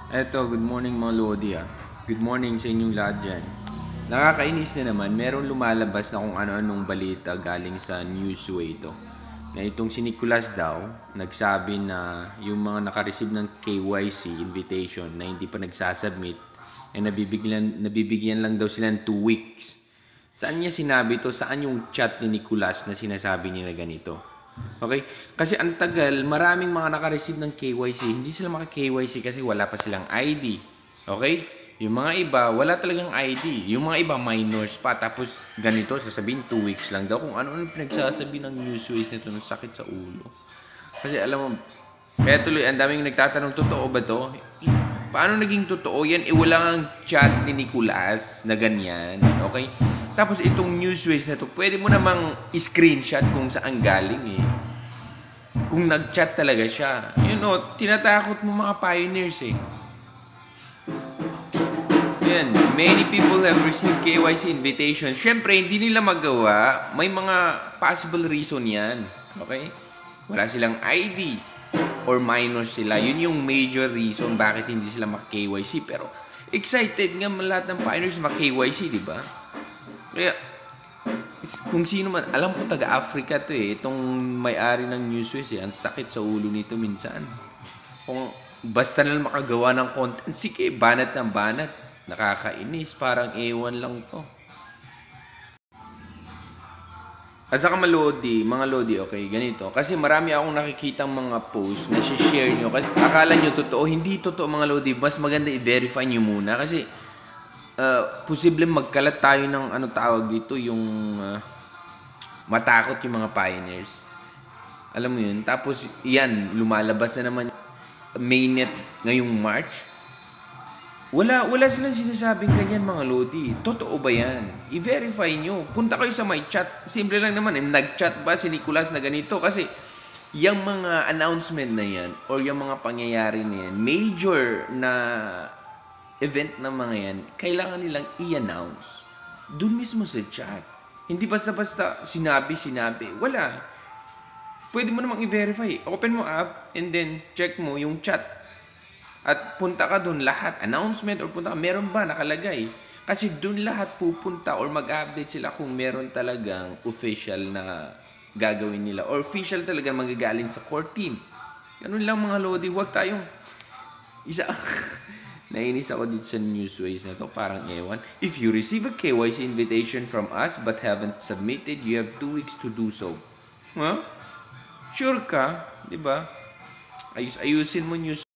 Eto, good morning mga Lodi ah. Good morning sa inyong lahat dyan. Nakakainis na naman, meron lumalabas na kung ano-anong balita galing sa Newsway ito. Na itong si Nicolas daw, nagsabi na yung mga nakareceive ng KYC invitation na hindi pa nagsasubmit, ay nabibigyan lang daw sila ng 2 weeks. Saan niya sinabi to? Saan yung chat ni Nicolas na sinasabi niya na ganito? Okay? Kasi ang tagal, maraming mga naka-receive ng KYC, hindi sila maka-KYC kasi wala pa silang ID. Okay? Yung mga iba, wala talagang ID. Yung mga iba, minors pa. Tapos, ganito, sasabihin, 2 weeks lang daw. Kung ano-ano pinagsasabi ng Newsways nito, ng sakit sa ulo. Kasi alam mo, kaya tuloy, ang daming nagtatanong, totoo ba to? Paano naging totoo yan? Wala ang chat ni Nicolas na ganyan. Okay? Tapos itong Newsways na to, pwede mo namang screenshot kung saan galing eh. Kung nag-chat talaga siya. You know, tinatakot mo mga pioneers eh. Yan, many people have received KYC invitation. Siyempre, hindi nila magawa. May mga possible reason yan. Okay? Wala silang ID or minor sila. Yun yung major reason bakit hindi sila maka-KYC. Pero excited nga lahat ng pioneers maka-KYC, di ba? Kaya, kung sino man, alam ko taga-Africa to eh. Itong may-ari ng Newsways eh. Ang sakit sa ulo nito minsan. Kung basta na lang makagawa ng content, sige, banat ng banat. Nakakainis, parang ewan lang to. At saka mga Lodi, okay, ganito. Kasi marami akong nakikitang mga posts na share nyo. Kasi akala nyo totoo, hindi totoo mga Lodi. Mas maganda i-verify nyo muna. Kasi posible magkalat tayo ng ano tawag dito, yung matakot yung mga pioneers. Alam mo yun? Tapos yan, lumalabas na naman mainnet ngayong March. Wala silang sinasabing ganyan mga Lodi. Totoo ba yan? I-verify nyo. Punta kayo sa my chat. Simple lang naman. Nag-chat ba si Nicolas na ganito? Kasi yung mga announcement na yan or yung mga pangyayari na yan, major na event na mga yan, kailangan nilang i-announce. Doon mismo sa chat. Hindi basta-basta sinabi. Wala. Pwede mo namang i-verify. Open mo app and then check mo yung chat. At punta ka doon lahat, announcement or punta ka, meron ba nakalagay? Kasi doon lahat pupunta or mag-update sila kung meron talagang official na gagawin nila or official talaga magagaling sa core team. Ganun lang mga Lodi, huwag tayong nainis ako dito sa Newsways na to, parang ewan. If you receive a KYC invitation from us but haven't submitted, you have 2 weeks to do so. Huh? Sure ka? Diba? Ayusin mo News.